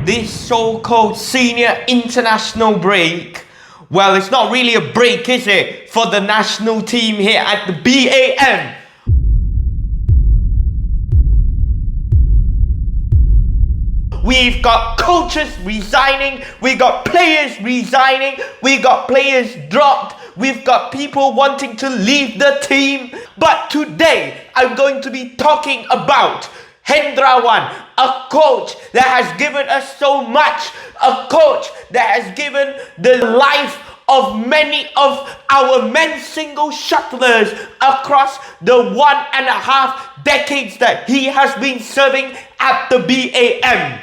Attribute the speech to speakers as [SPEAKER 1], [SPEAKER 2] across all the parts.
[SPEAKER 1] this so-called senior international break, well, it's not really a break, is it, for the national team here at the BAM? We've got coaches resigning, we got players resigning, we got players dropped, we've got people wanting to leave the team. But today, I'm going to be talking about Hendrawan, a coach that has given us so much, a coach that has given the life of many of our men's single shuttlers across the 1.5 decades that he has been serving at the BAM.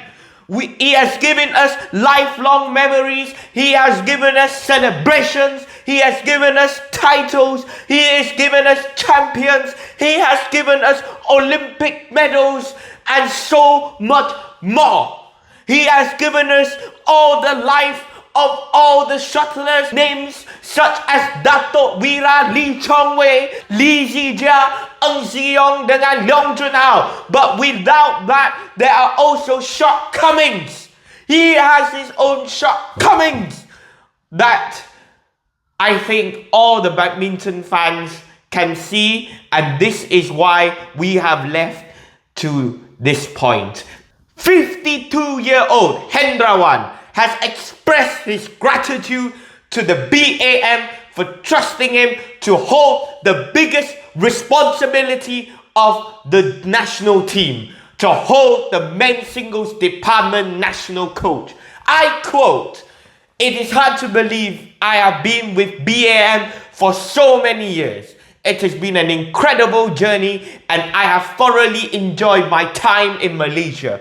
[SPEAKER 1] He has given us lifelong memories. He has given us celebrations. He has given us titles. He has given us champions. He has given us Olympic medals and so much more. He has given us all the life of all the shuttlers, names such as Dato' Wira Lee Chong Wei, Lee Zijia, Ng Ziyong dengan Leong Jun Hao. But without that, there are also shortcomings. He has his own shortcomings that I think all the badminton fans can see, and this is why we have left to this point. 52-year-old Hendrawan has expressed his gratitude to the BAM for trusting him to hold the biggest responsibility of the national team, to hold the men's singles department national coach. I quote, "It is hard to believe I have been with BAM for so many years. It has been an incredible journey and I have thoroughly enjoyed my time in Malaysia.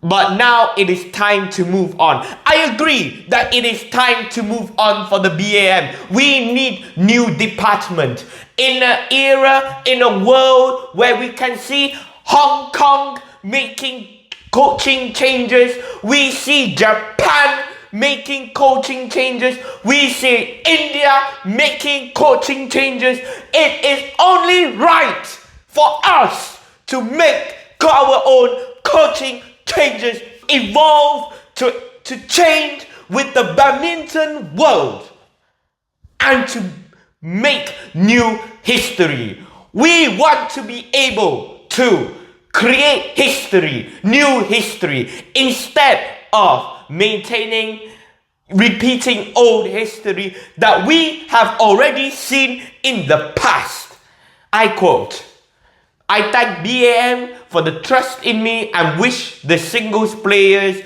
[SPEAKER 1] But now it is time to move on." I agree that it is time to move on for the BAM. We need new department. In an era, in a world where we can see Hong Kong making coaching changes, we see Japan making coaching changes, we see India making coaching changes. It is only right for us to make our own coaching changes, evolve to change with the badminton world and to make new history. We want to be able to create history, new history, instead of repeating old history that we have already seen in the past. I quote, "I thank BAM for the trust in me and wish the singles players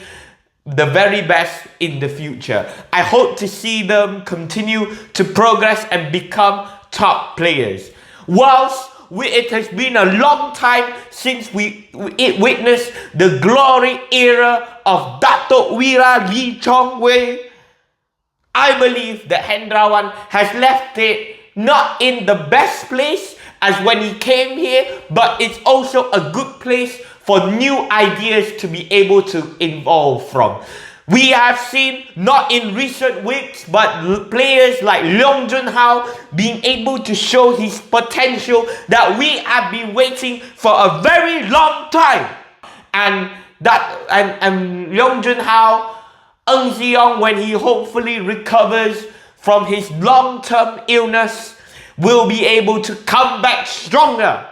[SPEAKER 1] the very best in the future. I hope to see them continue to progress and become top players. Whilst it has been a long time since we witnessed the glory era of Dato' Wira Lee Chong Wei, I believe that Hendrawan has left it not in the best place as when he came here, but it's also a good place for new ideas to be able to evolve from. We have seen, not in recent weeks, but players like Leong Jun Hao being able to show his potential that we have been waiting for a very long time. And Leong Jun Hao, Ng Ziyong, when he hopefully recovers from his long-term illness, will be able to come back stronger,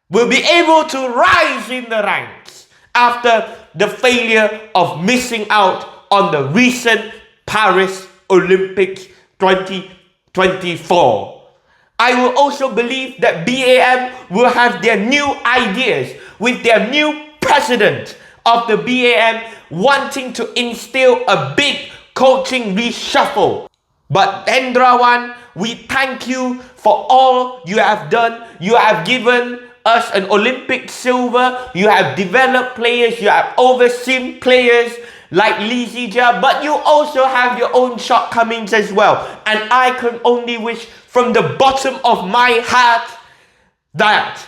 [SPEAKER 1] will be able to rise in the ranks after the failure of missing out on the recent Paris Olympics 2024. I will also believe that BAM will have their new ideas with their new president of the BAM wanting to instill a big coaching reshuffle. But Hendrawan, we thank you for all you have done. You have given us an Olympic silver. You have developed players. You have overseen players like Lee Zijia. But you also have your own shortcomings as well. And I can only wish from the bottom of my heart that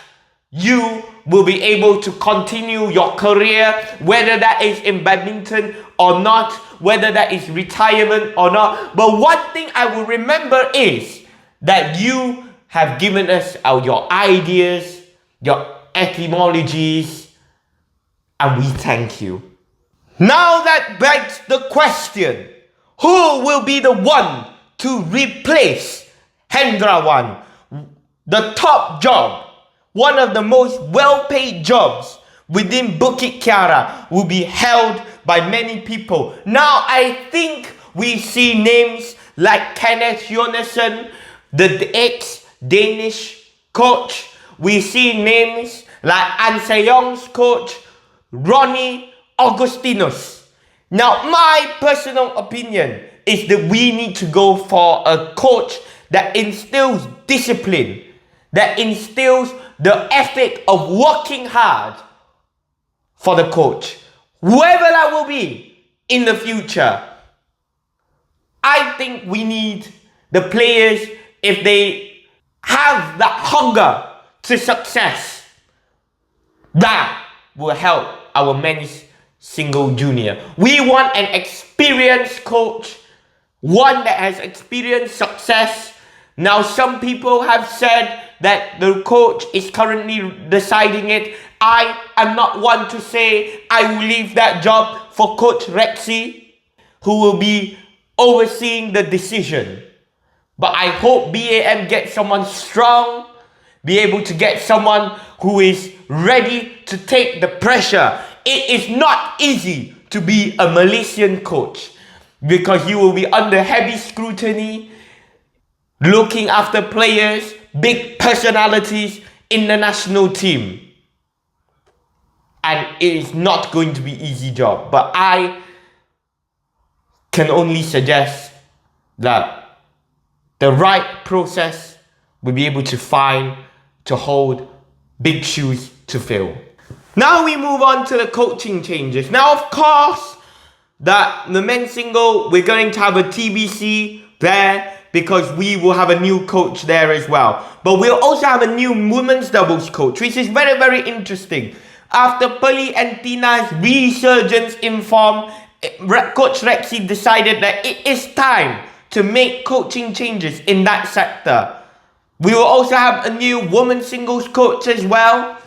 [SPEAKER 1] you will be able to continue your career, whether that is in badminton or not, whether that is retirement or not. But one thing I will remember is that you have given us your ideas, your etymologies, and we thank you. Now that begs the question, who will be the one to replace Hendrawan? The top job, one of the most well-paid jobs within Bukit Kiara, will be held by many people. Now I think we see names like Kenneth Jonassen, the ex-Danish coach. We see names like An Se-young's coach, Ronnie Augustinus. Now, my personal opinion is that we need to go for a coach that instills discipline, that instills the ethic of working hard for the coach. Whoever that will be in the future, I think we need the players, if they have that hunger to success, that will help our men's single junior. We want an experienced coach, one that has experienced success. Now, some people have said that the coach is currently deciding it. I am not one to say I will leave that job for Coach Rexy, who will be overseeing the decision. But I hope BAM gets someone strong, be able to get someone who is ready to take the pressure. It is not easy to be a Malaysian coach because you will be under heavy scrutiny, looking after players, big personalities in the national team. And it is not going to be an easy job. But I can only suggest that the right process will be able to find, to hold big shoes to fill. Now we move on to the coaching changes. Now, of course, the men's single, we're going to have a TBC there because we will have a new coach there as well. But we'll also have a new women's doubles coach, which is very, very interesting. After Pearly and Tina's resurgence in form, Coach Rexy decided that it is time to make coaching changes in that sector. We will also have a new women's singles coach as well.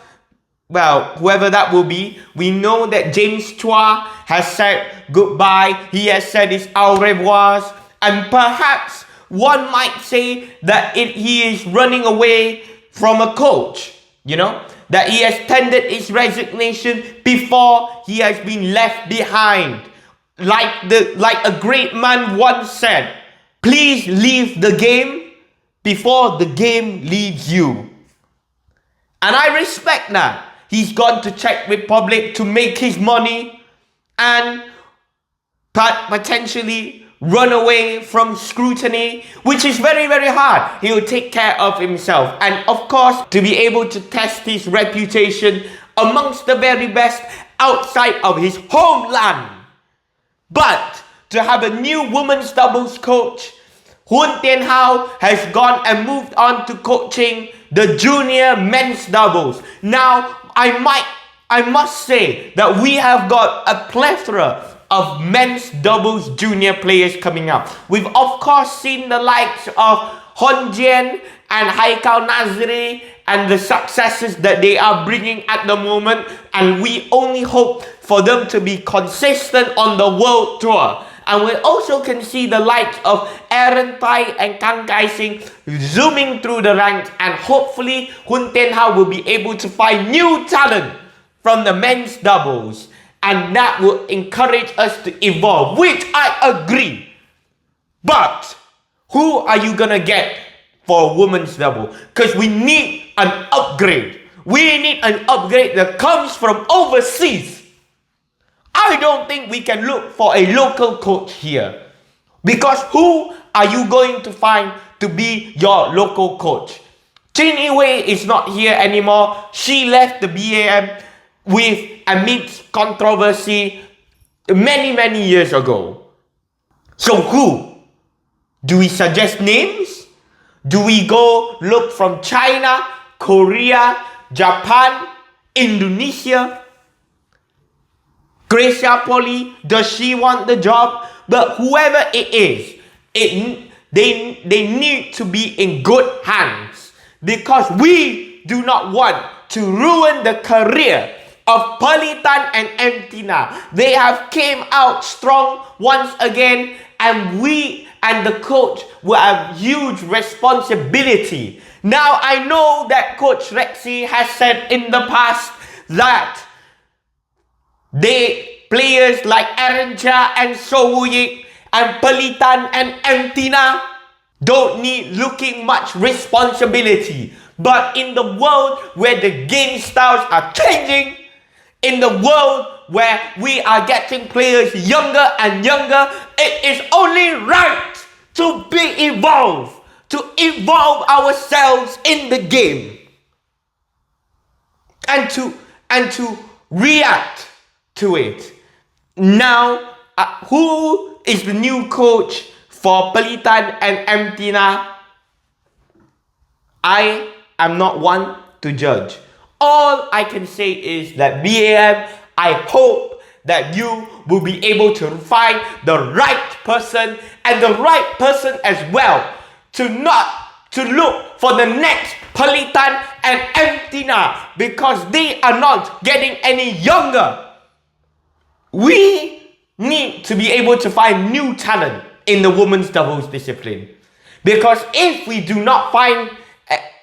[SPEAKER 1] Well, whoever that will be, we know that James Chua has said goodbye. He has said his au revoirs. And perhaps one might say that he is running away from a coach. You know, that he has tendered his resignation before he has been left behind. Like a great man once said, please leave the game before the game leaves you. And I respect that. He's gone to Czech Republic to make his money and potentially run away from scrutiny, which is very, very hard. He will take care of himself. And of course, to be able to test his reputation amongst the very best outside of his homeland. But to have a new women's doubles coach, Hun Tien Hao has gone and moved on to coaching the junior men's doubles. Now, I must say that we have got a plethora of men's doubles junior players coming up. We've of course seen the likes of Hon Jian and Haikal Nazri and the successes that they are bringing at the moment, and we only hope for them to be consistent on the world tour. And we also can see the likes of Aaron Tai and Kang Kai Sing zooming through the ranks, and hopefully Hun Tien Hao will be able to find new talent from the men's doubles, and that will encourage us to evolve, which I agree. But who are you gonna get for a women's double? Because we need an upgrade. We need an upgrade that comes from overseas. I don't think we can look for a local coach here. Because who are you going to find to be your local coach? Chin Yi-wei is not here anymore. She left the BAM amidst controversy many, many years ago. So who? Do we suggest names? Do we go look from China, Korea, Japan, Indonesia? Gracia Poli, does she want the job? But whoever it is, they need to be in good hands, because we do not want to ruin the career of Pelitan and Entina. They have came out strong once again, and we and the coach will have huge responsibility. Now, I know that Coach Rexy has said in the past that players like Darence Chan and Bukit and Pelitan and Entina don't need looking much responsibility. But in the world where the game styles are changing, in the world where we are getting players younger and younger, it is only right to be evolved, to evolve ourselves in the game, and to react to it. Now, who is the new coach for Pelitan and Entina? I am not one to judge. All I can say is that BAM, I hope that you will be able to find the right person, and the right person as well, to look for the next Pelitan and Entina, because they are not getting any younger. We need to be able to find new talent in the women's doubles discipline, because if we do not find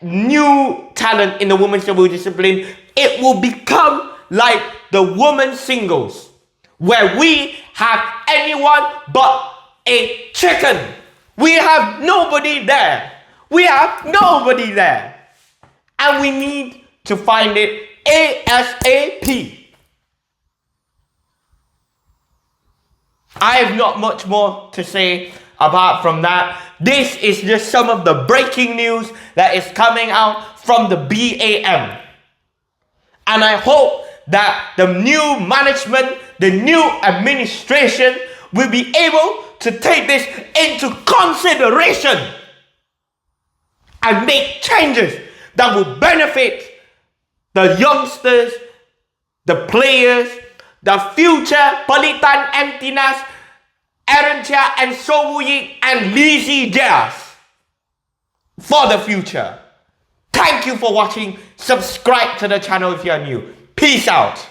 [SPEAKER 1] new talent in the women's doubles discipline, it will become like the women's singles, where we have anyone but a chicken. We have nobody there. We have nobody there. And we need to find it ASAP. I have not much more to say apart from that. This is just some of the breaking news that is coming out from the BAM. And I hope that the new management, the new administration will be able to take this into consideration and make changes that will benefit the youngsters, the players, the future Pelitan Entinas, Darence Chan and Bukit and Lizzie Diaz for the future. Thank you for watching. Subscribe to the channel if you are new. Peace out.